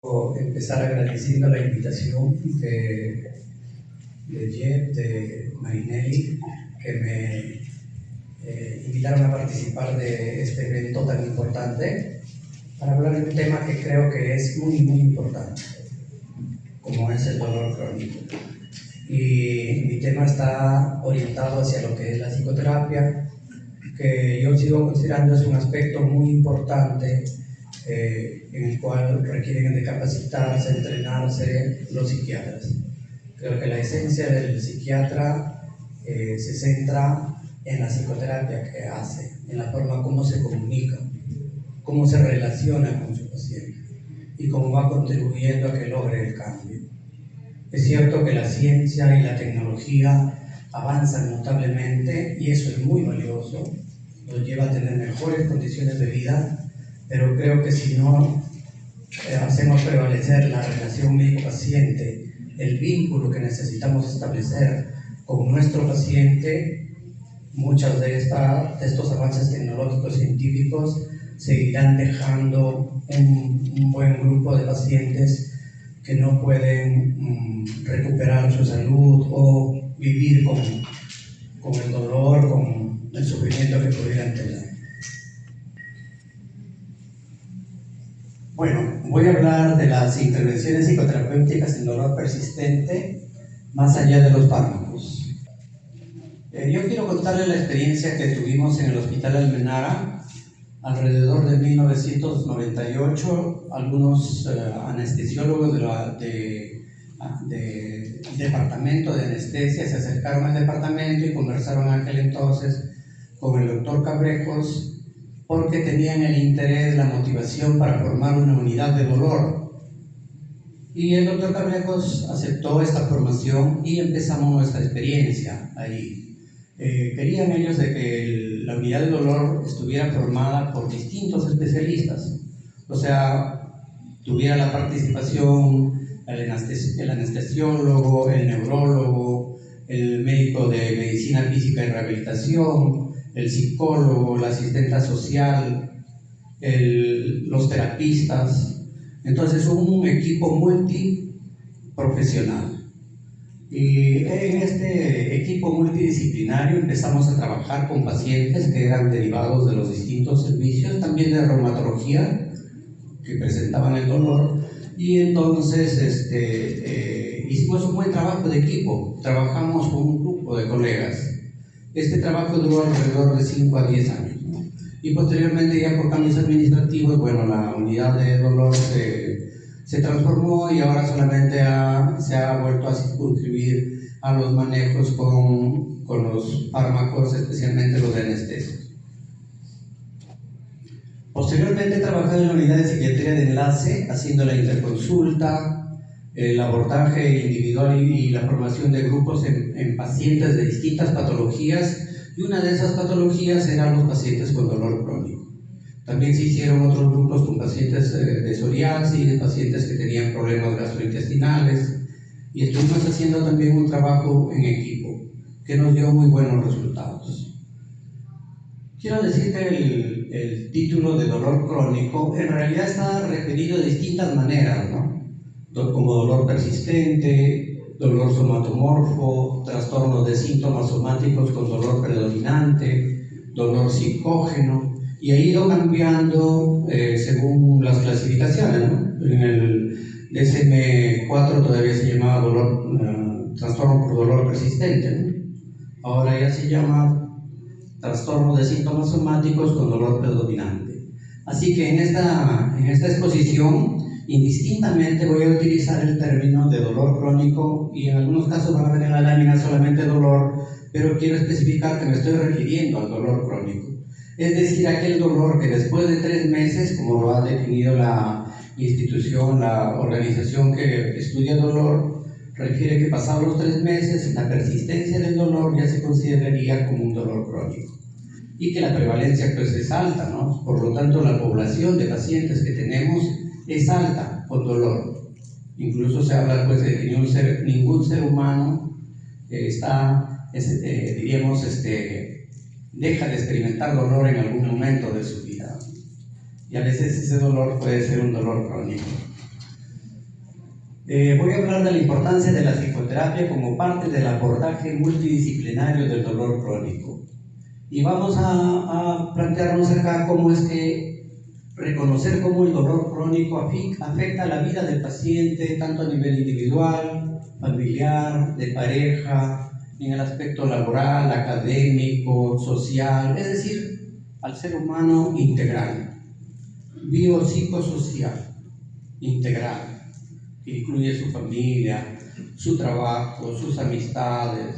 Empezar agradeciendo la invitación de Jeff, de Marinelli, que me invitaron a participar de este evento tan importante para hablar de un tema que creo que es muy importante, como es el dolor crónico. Y mi tema está orientado hacia lo que es la psicoterapia, que yo sigo considerando es un aspecto muy importante en el cual requieren de capacitarse, entrenarse los psiquiatras. Creo que la esencia del psiquiatra se centra en la psicoterapia que hace, en la forma como se comunica, cómo se relaciona con su paciente y cómo va contribuyendo a que logre el cambio. Es cierto que la ciencia y la tecnología avanzan notablemente y eso es muy valioso, nos lleva a tener mejores condiciones de vida, pero creo que si no hacemos prevalecer la relación médico-paciente, el vínculo que necesitamos establecer con nuestro paciente, muchos de estos avances tecnológicos científicos seguirán dejando un buen grupo de pacientes que no pueden recuperar su salud o vivir con el dolor, con el sufrimiento que pudieran tener. Bueno, voy a hablar de las intervenciones psicoterapéuticas en dolor persistente más allá de los fármacos. Yo quiero contarles la experiencia que tuvimos en el Hospital Almenara alrededor de 1998. Algunos anestesiólogos del departamento de anestesia se acercaron al departamento y conversaron aquel entonces con el doctor Cabrejos, porque tenían el interés, la motivación para formar una unidad de dolor. Y el doctor Cabrejos aceptó esta formación y empezamos nuestra experiencia ahí. Querían ellos de que la unidad de dolor estuviera formada por distintos especialistas, o sea, tuviera la participación el anestesiólogo, el neurólogo, el médico de medicina física y rehabilitación, el psicólogo, la asistenta social, los terapistas. Entonces hubo un equipo multiprofesional. Y en este equipo multidisciplinario empezamos a trabajar con pacientes que eran derivados de los distintos servicios, también de reumatología, que presentaban el dolor, y entonces hicimos un buen trabajo de equipo, trabajamos con un grupo de colegas. Este trabajo duró alrededor de 5 a 10 años, ¿no? Y posteriormente, ya por cambios administrativos, bueno, la unidad de dolor se transformó y ahora solamente se ha vuelto a circunscribir a los manejos con los fármacos, especialmente los de anestesia. Posteriormente he trabajado en la unidad de psiquiatría de enlace, haciendo la interconsulta, el abordaje individual y la formación de grupos en pacientes de distintas patologías, y una de esas patologías eran los pacientes con dolor crónico. También se hicieron otros grupos con pacientes de psoriasis, pacientes que tenían problemas gastrointestinales, y estuvimos haciendo también un trabajo en equipo que nos dio muy buenos resultados. Quiero decir que el título de dolor crónico en realidad está referido de distintas maneras, ¿no? Como dolor persistente, dolor somatomorfo, trastornos de síntomas somáticos con dolor predominante, dolor psicógeno, y ha ido cambiando según las clasificaciones, ¿no? En el DSM-4 todavía se llamaba trastorno por dolor persistente, ¿no? Ahora ya se llama trastorno de síntomas somáticos con dolor predominante. Así que en esta exposición, indistintamente voy a utilizar el término de dolor crónico, y en algunos casos van a ver en la lámina solamente dolor, pero quiero especificar que me estoy refiriendo al dolor crónico. Es decir, aquel dolor que después de 3 meses, como lo ha definido la institución, la organización que estudia dolor, refiere que pasados los 3 meses la persistencia del dolor ya se consideraría como un dolor crónico, y que la prevalencia pues es alta, ¿no? Por lo tanto, la población de pacientes que tenemos es alta con dolor. Incluso se habla pues de que ningún ser humano deja de experimentar dolor en algún momento de su vida, y a veces ese dolor puede ser un dolor crónico. Voy a hablar de la importancia de la psicoterapia como parte del abordaje multidisciplinario del dolor crónico. Y vamos a plantearnos acá cómo es que reconocer cómo el dolor crónico afecta la vida del paciente, tanto a nivel individual, familiar, de pareja, en el aspecto laboral, académico, social, es decir, al ser humano integral, biopsicosocial, integral, que incluye su familia, su trabajo, sus amistades.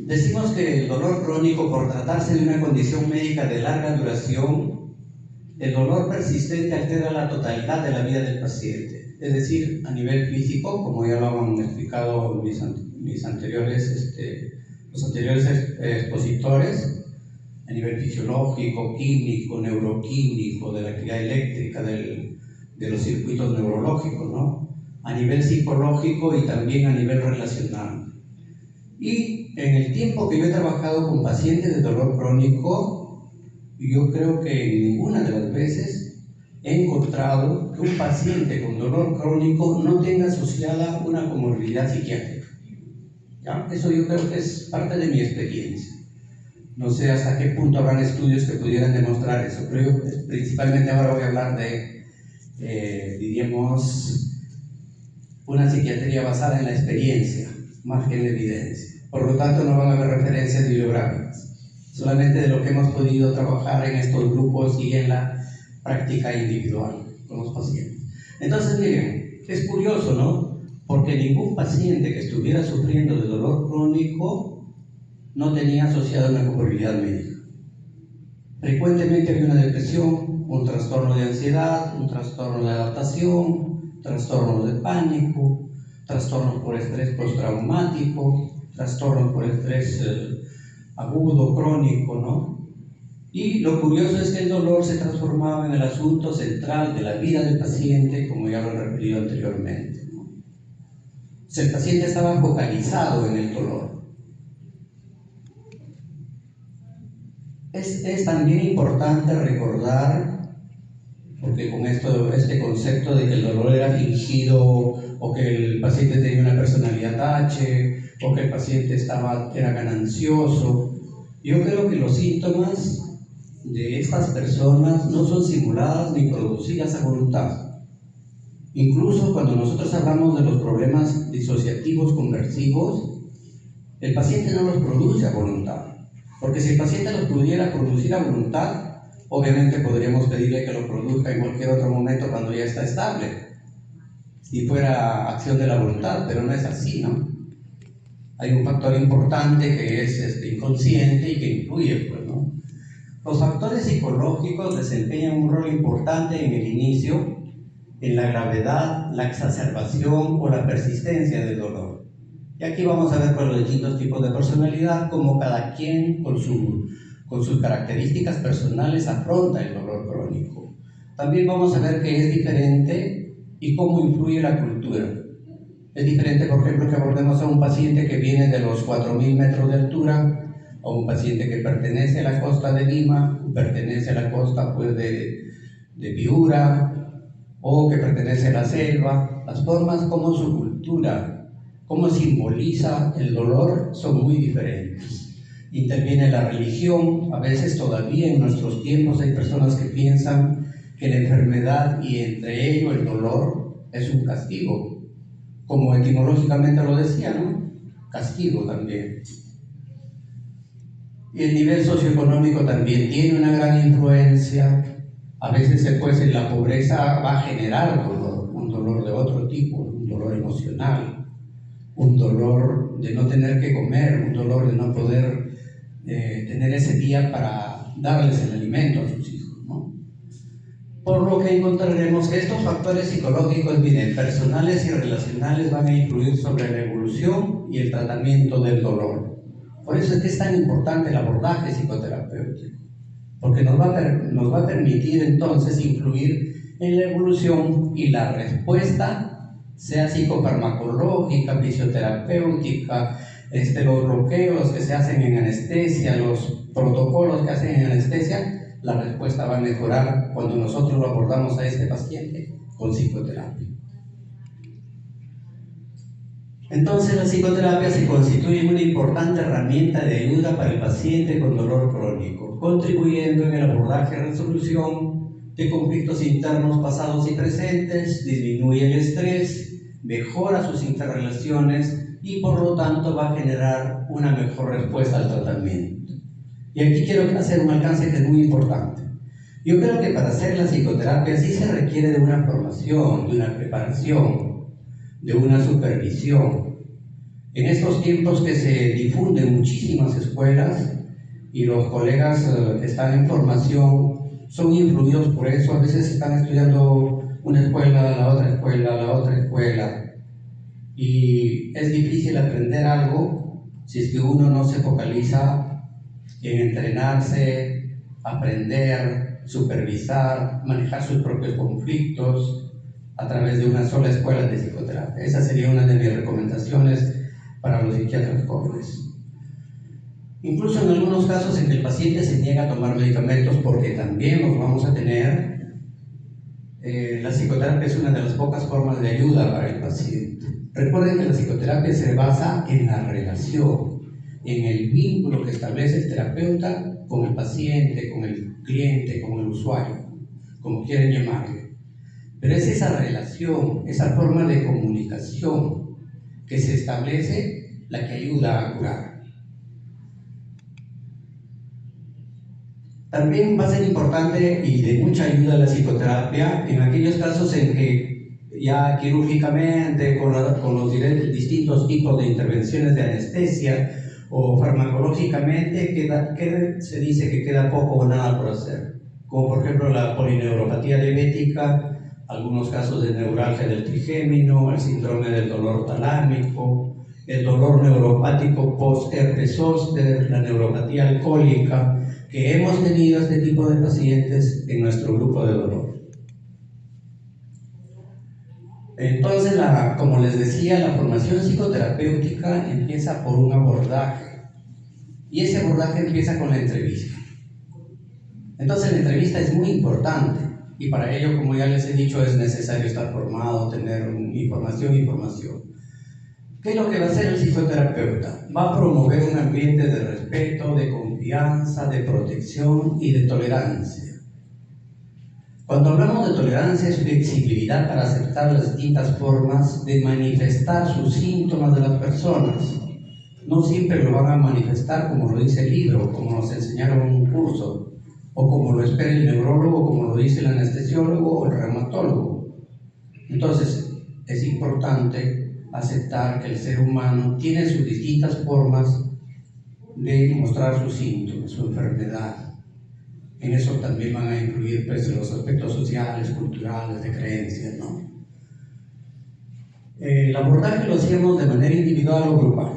Decimos que el dolor crónico, por tratarse de una condición médica de larga duración, el dolor persistente altera la totalidad de la vida del paciente. Es decir, a nivel físico, como ya lo han explicado los anteriores expositores, a nivel fisiológico, químico, neuroquímico, de la actividad eléctrica, de los circuitos neurológicos, ¿no? A nivel psicológico y también a nivel relacional. Y en el tiempo que yo he trabajado con pacientes de dolor crónico, yo creo que ninguna de las veces he encontrado que un paciente con dolor crónico no tenga asociada una comorbilidad psiquiátrica. ¿Ya? Eso yo creo que es parte de mi experiencia. No sé hasta qué punto habrán estudios que pudieran demostrar eso, pero yo principalmente ahora voy a hablar de, diríamos, una psiquiatría basada en la experiencia, más que en la evidencia. Por lo tanto, no van a haber referencias bibliográficas, solamente de lo que hemos podido trabajar en estos grupos y en la práctica individual con los pacientes. Entonces, miren, es curioso, ¿no? Porque ningún paciente que estuviera sufriendo de dolor crónico no tenía asociada una comorbilidad médica. Frecuentemente había una depresión, un trastorno de ansiedad, un trastorno de adaptación, trastornos de pánico, trastornos por estrés postraumático, trastornos por estrés agudo, crónico, ¿no? Y lo curioso es que el dolor se transformaba en el asunto central de la vida del paciente, como ya lo he referido anteriormente, ¿no? O sea, el paciente estaba focalizado en el dolor. Es también importante recordar, porque con este concepto de que el dolor era fingido, o que el paciente tenía una personalidad H, o que el paciente era ganancioso, yo creo que los síntomas de estas personas no son simuladas ni producidas a voluntad. Incluso cuando nosotros hablamos de los problemas disociativos conversivos, el paciente no los produce a voluntad. Porque si el paciente los pudiera producir a voluntad, obviamente podríamos pedirle que lo produzca en cualquier otro momento cuando ya está estable, si fuera acción de la voluntad, pero no es así, ¿no? Hay un factor importante que es inconsciente y que influye, pues, ¿no? Los factores psicológicos desempeñan un rol importante en el inicio, en la gravedad, la exacerbación o la persistencia del dolor. Y aquí vamos a ver con los distintos tipos de personalidad, cómo cada quien con sus características personales afronta el dolor crónico. También vamos a ver que es diferente y cómo influye la cultura. Es diferente, por ejemplo, que abordemos a un paciente que viene de los 4.000 metros de altura, a un paciente que pertenece a la costa de Lima, pertenece a la costa pues, de Piura, o que pertenece a la selva. Las formas como su cultura, cómo simboliza el dolor, son muy diferentes. Interviene la religión. A veces todavía en nuestros tiempos hay personas que piensan que la enfermedad y entre ello el dolor es un castigo, como etimológicamente lo decía, ¿no? Castigo también. Y el nivel socioeconómico también tiene una gran influencia. A veces pues la pobreza va a generar dolor, un dolor de otro tipo, un dolor emocional, un dolor de no tener que comer, un dolor de no poder tener ese día para darles el alimento a sus hijos, ¿no? Por lo que encontraremos que estos factores psicológicos, miren, personales y relacionales, van a influir sobre la evolución y el tratamiento del dolor. Por eso es que es tan importante el abordaje psicoterapéutico, porque nos va a permitir entonces influir en la evolución y la respuesta, sea psicofarmacológica, fisioterapéutica, los bloqueos que se hacen en anestesia, los protocolos que hacen en anestesia, la respuesta va a mejorar cuando nosotros lo abordamos a este paciente con psicoterapia. Entonces la psicoterapia se constituye una importante herramienta de ayuda para el paciente con dolor crónico, contribuyendo en el abordaje y resolución de conflictos internos pasados y presentes, disminuye el estrés, mejora sus interrelaciones y por lo tanto va a generar una mejor respuesta al tratamiento. Y aquí quiero hacer un alcance que es muy importante. Yo creo que para hacer la psicoterapia sí se requiere de una formación, de una preparación, de una supervisión. En estos tiempos que se difunden muchísimas escuelas y los colegas que están en formación son influidos por eso, a veces están estudiando una escuela, la otra escuela, y es difícil aprender algo si es que uno no se focaliza en entrenarse, aprender, supervisar, manejar sus propios conflictos a través de una sola escuela de psicoterapia. Esa sería una de mis recomendaciones para los psiquiatras jóvenes. Incluso en algunos casos en que el paciente se niega a tomar medicamentos, porque también los vamos a tener, la psicoterapia es una de las pocas formas de ayuda para el paciente. Recuerden que la psicoterapia se basa en la relación, en el vínculo que establece el terapeuta con el paciente, con el cliente, con el usuario, como quieren llamarle. Pero es esa relación, esa forma de comunicación que se establece la que ayuda a curar. También va a ser importante y de mucha ayuda la psicoterapia en aquellos casos en que ya quirúrgicamente, con los distintos tipos de intervenciones de anestesia o farmacológicamente, se dice que queda poco o nada por hacer, como por ejemplo la polineuropatía diabética, algunos casos de neuralgia del trigémino, el síndrome del dolor talámico, el dolor neuropático post-herpes zóster, la neuropatía alcohólica, que hemos tenido este tipo de pacientes en nuestro grupo de dolor. Entonces, como les decía, la formación psicoterapéutica empieza por un abordaje, y ese abordaje empieza con la entrevista. Entonces, la entrevista es muy importante, y para ello, como ya les he dicho, es necesario estar formado, tener información. ¿Qué es lo que va a hacer el psicoterapeuta? Va a promover un ambiente de respeto, de confianza, de protección y de tolerancia. Cuando hablamos de tolerancia es flexibilidad para aceptar las distintas formas de manifestar sus síntomas de las personas. No siempre lo van a manifestar como lo dice el libro, como nos enseñaron en un curso, o como lo espera el neurólogo, como lo dice el anestesiólogo o el reumatólogo. Entonces, es importante aceptar que el ser humano tiene sus distintas formas de mostrar sus síntomas, su enfermedad. En eso también van a influir pues, los aspectos sociales, culturales, de creencias, ¿no? El abordaje lo hacíamos de manera individual o grupal.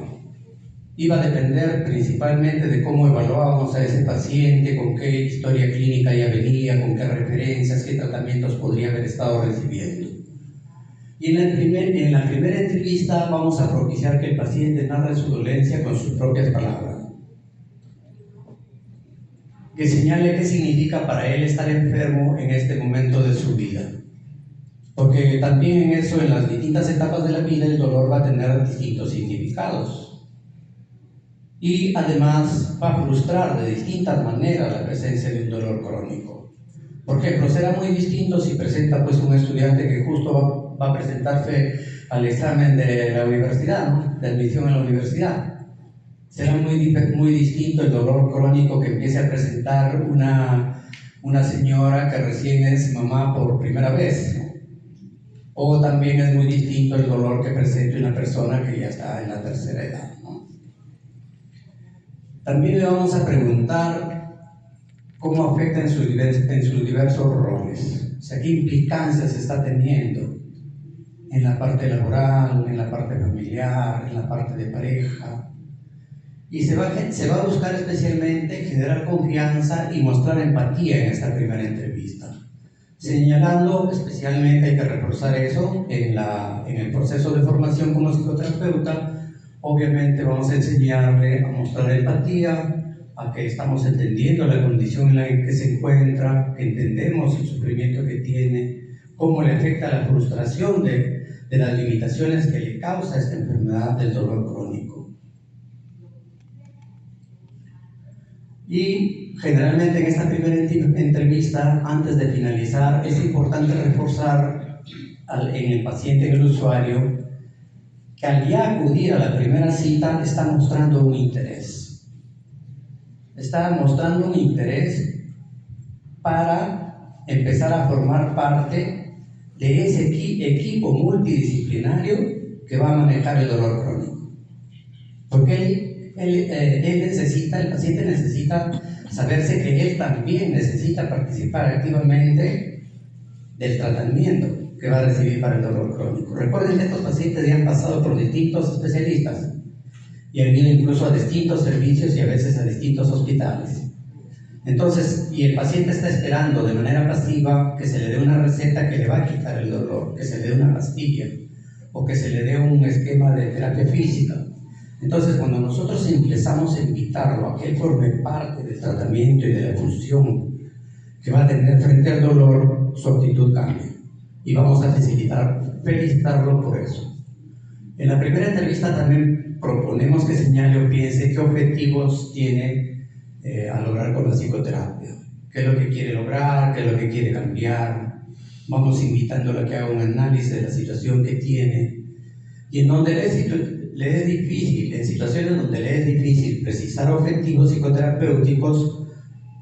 Iba a depender principalmente de cómo evaluábamos a ese paciente, con qué historia clínica ya venía, con qué referencias, qué tratamientos podría haber estado recibiendo. Y en la primera entrevista vamos a propiciar que el paciente narre su dolencia con sus propias palabras. Que señale qué significa para él estar enfermo en este momento de su vida. Porque también en eso, en las distintas etapas de la vida, el dolor va a tener distintos significados. Y además va a frustrar de distintas maneras la presencia de un dolor crónico. Por ejemplo, será muy distinto si presenta pues, un estudiante que justo va a presentarse al examen de la universidad, ¿no? De admisión a la universidad. Será muy distinto el dolor crónico que empiece a presentar una señora que recién es mamá por primera vez, ¿no? O también es muy distinto el dolor que presente una persona que ya está en la tercera edad, ¿no? También le vamos a preguntar cómo afecta en sus diversos roles, o sea, qué implicancias está teniendo en la parte laboral, en la parte familiar, en la parte de pareja. Y se va a buscar especialmente generar confianza y mostrar empatía en esta primera entrevista. Señalando especialmente, hay que reforzar eso, en el proceso de formación como psicoterapeuta, obviamente vamos a enseñarle a mostrar empatía, a que estamos entendiendo la condición en la que se encuentra, que entendemos el sufrimiento que tiene, cómo le afecta la frustración de las limitaciones que le causa esta enfermedad del dolor crónico. Y generalmente en esta primera entrevista, antes de finalizar, es importante reforzar en el paciente, en el usuario, que al ya acudir a la primera cita está mostrando un interés. Está mostrando un interés para empezar a formar parte de ese equipo multidisciplinario que va a manejar el dolor crónico. Porque el paciente necesita saberse que él también necesita participar activamente del tratamiento que va a recibir para el dolor crónico. Recuerden que estos pacientes ya han pasado por distintos especialistas y han ido incluso a distintos servicios y a veces a distintos hospitales. Entonces, y el paciente está esperando de manera pasiva que se le dé una receta que le va a quitar el dolor, que se le dé una pastilla o que se le dé un esquema de terapia física. Entonces, cuando nosotros empezamos a invitarlo a que él forme parte del tratamiento y de la función que va a tener frente al dolor, su actitud cambia. Y vamos a felicitarlo por eso. En la primera entrevista también proponemos que señale o piense qué objetivos tiene a lograr con la psicoterapia, qué es lo que quiere lograr, qué es lo que quiere cambiar. Vamos invitándolo a que haga un análisis de la situación que tiene y en donde le es difícil, en situaciones donde le es difícil precisar objetivos psicoterapéuticos,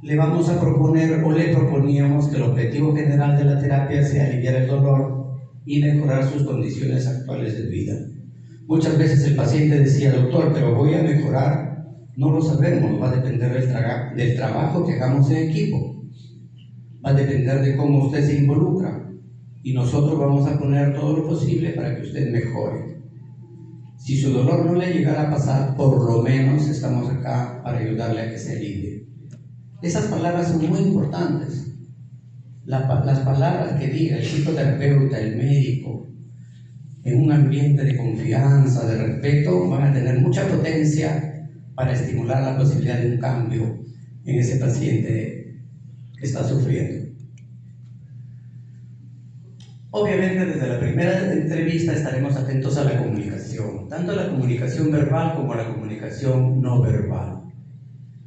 le vamos a proponer o le proponíamos que el objetivo general de la terapia sea aliviar el dolor y mejorar sus condiciones actuales de vida. Muchas veces el paciente decía, doctor, pero voy a mejorar. No lo sabemos, va a depender del trabajo que hagamos en equipo, va a depender de cómo usted se involucra y nosotros vamos a poner todo lo posible para que usted mejore. Si su dolor no le llegara a pasar, por lo menos estamos acá para ayudarle a que se alivie. Esas palabras son muy importantes. Las palabras que diga el psicoterapeuta, el médico, en un ambiente de confianza, de respeto, van a tener mucha potencia para estimular la posibilidad de un cambio en ese paciente que está sufriendo. Obviamente desde la primera entrevista estaremos atentos a la comunicación, tanto a la comunicación verbal como a la comunicación no verbal.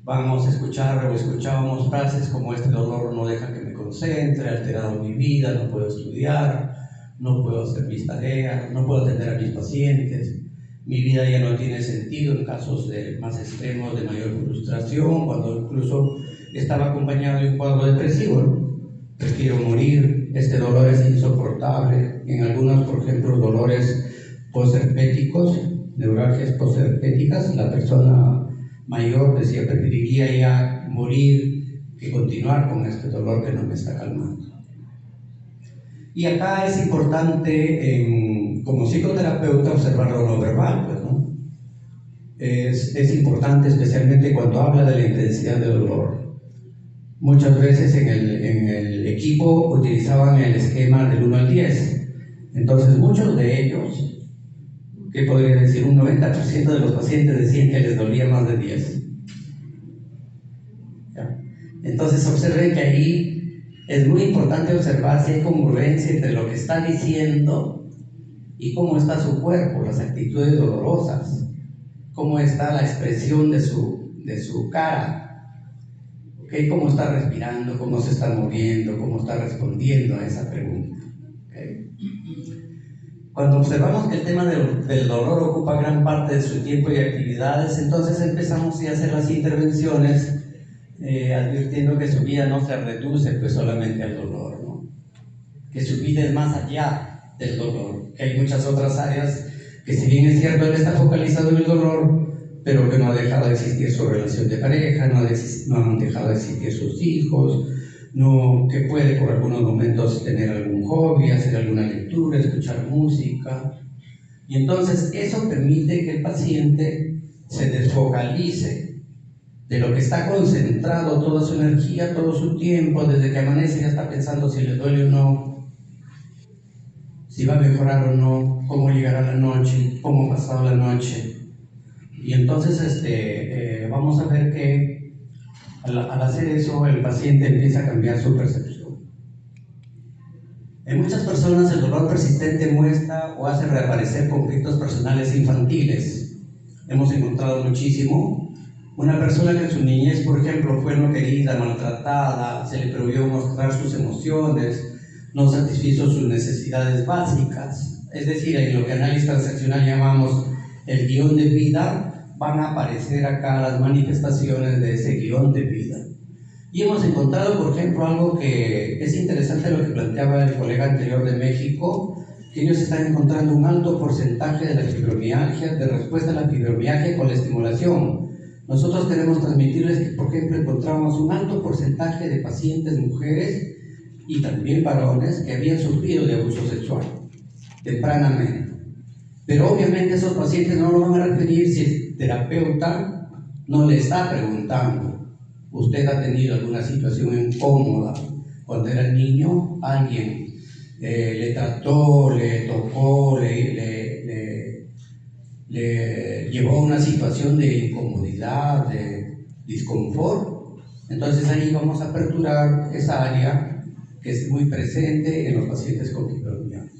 Vamos a escuchar o escuchábamos frases como este dolor no deja que me concentre, ha alterado mi vida, no puedo estudiar, no puedo hacer mis tareas, no puedo atender a mis pacientes. Mi vida ya no tiene sentido en casos más extremos de mayor frustración, cuando incluso estaba acompañado de un cuadro depresivo. Prefiero morir, este dolor es insoportable. En algunos, por ejemplo, dolores posherpéticos, neuralgias posherpéticas, la persona mayor decía, preferiría ya morir que continuar con este dolor que no me está calmando. Y acá es importante, como psicoterapeuta, observar lo no verbal, pues, ¿no? Es importante, especialmente cuando habla de la intensidad del dolor. Muchas veces en el equipo utilizaban el esquema del 1 al 10. Entonces, muchos de ellos, ¿qué podría decir? Un 90% de los pacientes decían que les dolía más de 10. ¿Ya? Entonces, observen que ahí es muy importante observar si hay congruencia entre lo que está diciendo y cómo está su cuerpo, las actitudes dolorosas, cómo está la expresión de su cara, ¿okay? Cómo está respirando, cómo se está moviendo, cómo está respondiendo a esa pregunta. ¿Okay? Cuando observamos que el tema del dolor ocupa gran parte de su tiempo y actividades, entonces empezamos a hacer las intervenciones advirtiendo que su vida no se reduce pues solamente al dolor, ¿no? Que su vida es más allá del dolor, que hay muchas otras áreas que, si bien es cierto, él está focalizado en el dolor, pero que no ha dejado de existir su relación de pareja, no han dejado de existir sus hijos, que puede por algunos momentos tener algún hobby, hacer alguna lectura, escuchar música, y entonces eso permite que el paciente se desfocalice de lo que está concentrado toda su energía, todo su tiempo, desde que amanece ya está pensando si le duele o no, si va a mejorar o no, cómo llegará la noche, cómo ha pasado la noche. Y entonces vamos a ver que Al hacer eso, el paciente empieza a cambiar su percepción. En muchas personas el dolor persistente muestra o hace reaparecer conflictos personales infantiles. Hemos encontrado muchísimo. Una persona que en su niñez, por ejemplo, fue no querida, maltratada, se le prohibió mostrar sus emociones, no satisfizo sus necesidades básicas. Es decir, en lo que análisis transaccional llamamos el guión de vida, van a aparecer acá las manifestaciones de ese guión de vida. Y hemos encontrado, por ejemplo, algo que es interesante, lo que planteaba el colega anterior de México, que ellos están encontrando un alto porcentaje de la fibromialgia, de respuesta a la fibromialgia con la estimulación. Nosotros queremos transmitirles que, por ejemplo, encontramos un alto porcentaje de pacientes mujeres y también varones que habían sufrido de abuso sexual tempranamente. Pero obviamente esos pacientes no lo van a referir si el terapeuta no le está preguntando. ¿Usted ha tenido alguna situación incómoda cuando era niño? ¿Alguien le trató, le tocó, le llevó a una situación de incomodidad, de disconfort? Entonces ahí vamos a aperturar esa área que es muy presente en los pacientes con fibromialgia.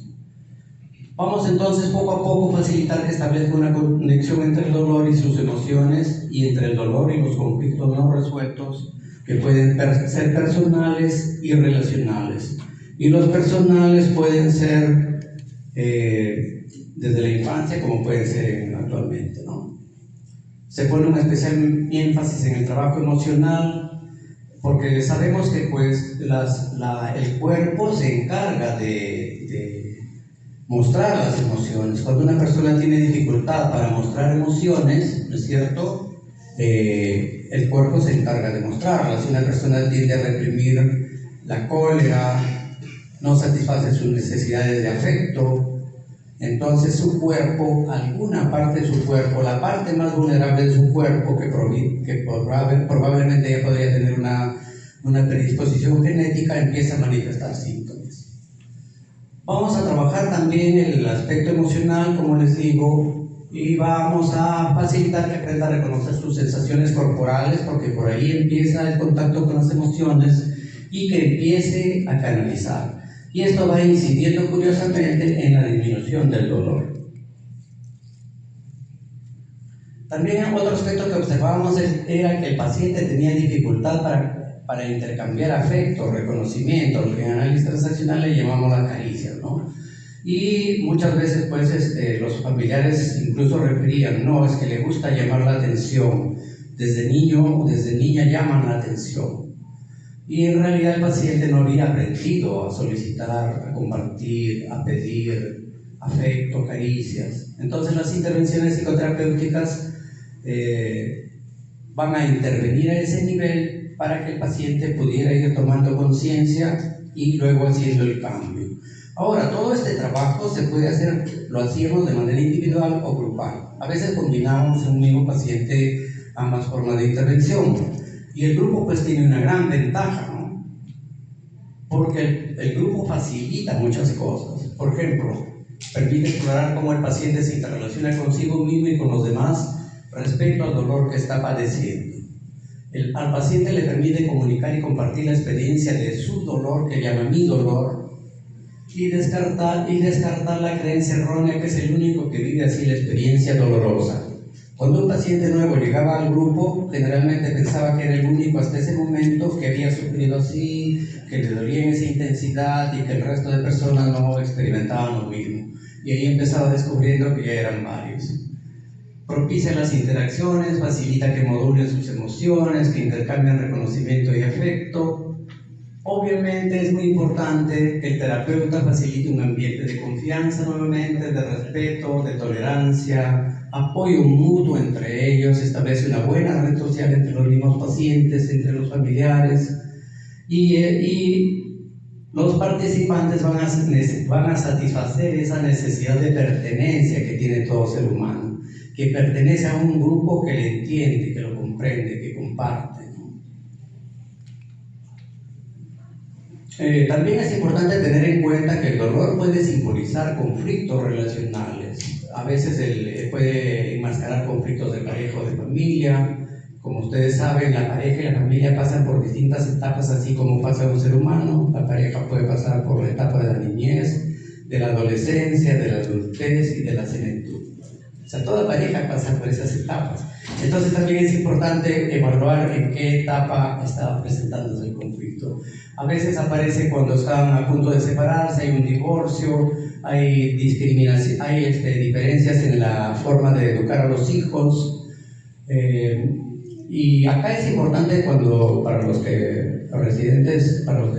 Vamos entonces poco a poco a facilitar que establezca una conexión entre el dolor y sus emociones, y entre el dolor y los conflictos no resueltos, que pueden ser personales y relacionales. Y los personales pueden ser desde la infancia, como pueden ser actualmente, ¿no? Se pone un especial énfasis en el trabajo emocional, porque sabemos que pues, el cuerpo se encarga de mostrar las emociones. Cuando una persona tiene dificultad para mostrar emociones, ¿no es cierto? El cuerpo se encarga de mostrarlas. Si una persona tiende a reprimir la cólera, no satisface sus necesidades de afecto, entonces su cuerpo, alguna parte de su cuerpo, la parte más vulnerable de su cuerpo, que probablemente ya podría tener una predisposición genética, empieza a manifestar síntomas. Vamos a trabajar también el aspecto emocional, como les digo, y vamos a facilitar que aprenda a reconocer sus sensaciones corporales, porque por ahí empieza el contacto con las emociones, y que empiece a canalizar. Y esto va incidiendo curiosamente en la disminución del dolor. También otro aspecto que observábamos era que el paciente tenía dificultad para intercambiar afecto, reconocimiento, lo que en análisis transaccional le llamamos la caricia, ¿no? Y muchas veces pues los familiares incluso referían, no, es que le gusta llamar la atención, desde niño o desde niña llaman la atención. Y en realidad el paciente no había aprendido a solicitar, a compartir, a pedir afecto, caricias. Entonces las intervenciones psicoterapéuticas van a intervenir a ese nivel para que el paciente pudiera ir tomando conciencia y luego haciendo el cambio. Ahora, todo este trabajo se puede hacer, lo hacíamos de manera individual o grupal. A veces combinábamos en un mismo paciente ambas formas de intervención. Y el grupo pues tiene una gran ventaja, ¿no? Porque el grupo facilita muchas cosas. Por ejemplo, permite explorar cómo el paciente se interrelaciona consigo mismo y con los demás respecto al dolor que está padeciendo. Al paciente le permite comunicar y compartir la experiencia de su dolor, que llama mi dolor, y descartar la creencia errónea que es el único que vive así la experiencia dolorosa. Cuando un paciente nuevo llegaba al grupo, generalmente pensaba que era el único hasta ese momento que había sufrido así, que le dolía en esa intensidad y que el resto de personas no experimentaban lo mismo. Y ahí empezaba descubriendo que ya eran varios. Propicia las interacciones, facilita que modulen sus emociones, que intercambien reconocimiento y afecto. Obviamente es muy importante que el terapeuta facilite un ambiente de confianza nuevamente, de respeto, de tolerancia, apoyo mutuo entre ellos, establece una buena red social entre los mismos pacientes, entre los familiares, y los participantes van a satisfacer esa necesidad de pertenencia que tiene todo ser humano, que pertenece a un grupo que le entiende, que lo comprende, que comparte. También es importante tener en cuenta que el dolor puede simbolizar conflictos relacionales. A veces puede enmascarar conflictos de pareja o de familia, Como ustedes saben, la pareja y la familia pasan por distintas etapas, así como pasa un ser humano. La pareja puede pasar por la etapa de la niñez, de la adolescencia, de la adultez y de la senectud. O sea, toda pareja pasa por esas etapas. Entonces también es importante evaluar en qué etapa está presentándose el conflicto. A veces aparece cuando están a punto de separarse, hay un divorcio, hay discriminación, hay diferencias en la forma de educar a los hijos. Y acá es importante para los que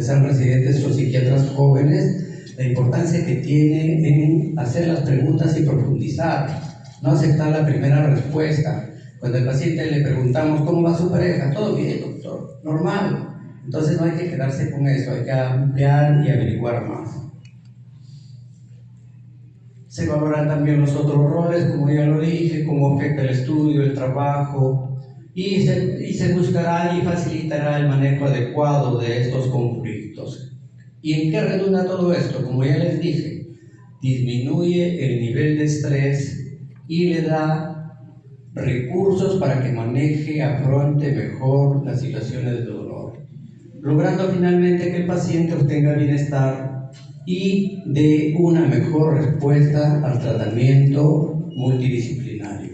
sean residentes o psiquiatras jóvenes, la importancia que tiene en hacer las preguntas y profundizar, no aceptar la primera respuesta. Cuando al paciente le preguntamos ¿cómo va su pareja? Todo bien, doctor, normal. Entonces no hay que quedarse con eso, hay que ampliar y averiguar más. Se valoran también los otros roles, como ya lo dije, cómo afecta el estudio, el trabajo, y se buscará y facilitará el manejo adecuado de estos conflictos. ¿Y en qué redunda todo esto? Como ya les dije, disminuye el nivel de estrés y le da recursos para que maneje, afronte mejor las situaciones de dolor, logrando finalmente que el paciente obtenga bienestar y dé una mejor respuesta al tratamiento multidisciplinario.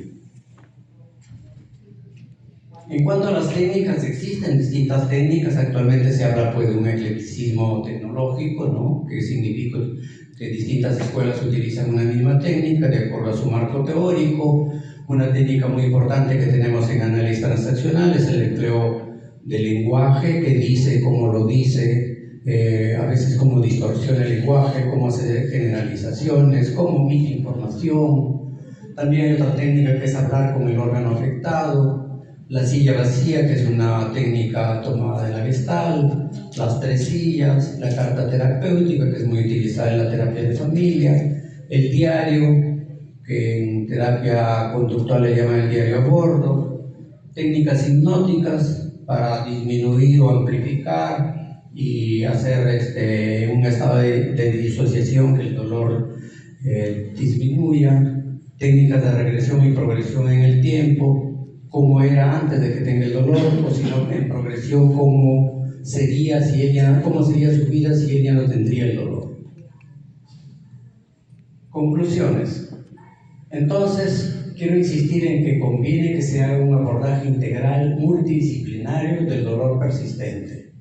En cuanto a las técnicas, existen distintas técnicas. Actualmente se habla pues de un eclecticismo tecnológico, ¿no? Que significa que distintas escuelas utilizan una misma técnica de acuerdo a su marco teórico. Una técnica muy importante que tenemos en análisis transaccional es el empleo del lenguaje, que dice cómo lo dice, a veces cómo distorsiona el lenguaje, cómo hace generalizaciones, cómo omite información. También hay otra técnica que es hablar con el órgano afectado. La silla vacía, que es una técnica tomada de la Gestalt, las 3 sillas, la carta terapéutica, que es muy utilizada en la terapia de familia, el diario, que en terapia conductual le llaman el diario a bordo, técnicas hipnóticas para disminuir o amplificar y hacer un estado de disociación, que el dolor disminuya, técnicas de regresión y progresión en el tiempo, cómo era antes de que tenga el dolor, o si no, en progresión, cómo sería su vida si ella no tendría el dolor. Conclusiones. Entonces, quiero insistir en que conviene que se haga un abordaje integral multidisciplinario del dolor persistente.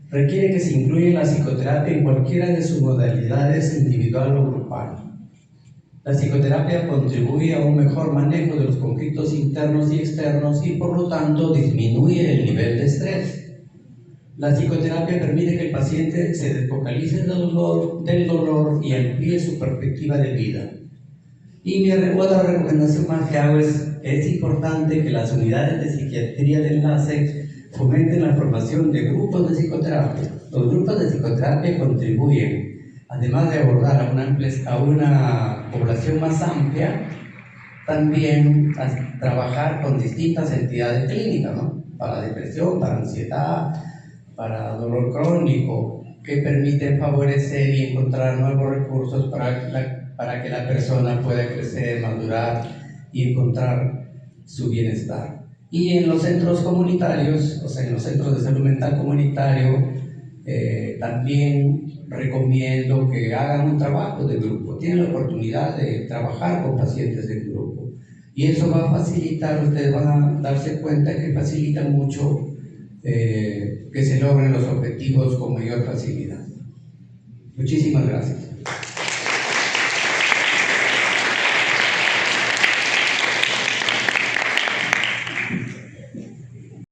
Requiere que se incluya la psicoterapia en cualquiera de sus modalidades, individual o grupal. La psicoterapia contribuye a un mejor manejo de los conflictos internos y externos y por lo tanto disminuye el nivel de estrés. La psicoterapia permite que el paciente se desfocalice del dolor y amplíe su perspectiva de vida. Y mi otra recomendación más que hago es importante que las unidades de psiquiatría de enlace fomenten la formación de grupos de psicoterapia. Los grupos de psicoterapia contribuyen, además de abordar a una población más amplia, también a trabajar con distintas entidades clínicas, ¿no? Para depresión, para ansiedad, para dolor crónico, que permiten favorecer y encontrar nuevos recursos para que la persona pueda crecer, madurar y encontrar su bienestar. Y en los centros comunitarios, o sea, en los centros de salud mental comunitario, también recomiendo que hagan un trabajo de grupo. Tienen la oportunidad de trabajar con pacientes de grupo y eso va a facilitar, ustedes van a darse cuenta que facilita mucho que se logren los objetivos con mayor facilidad. Muchísimas gracias.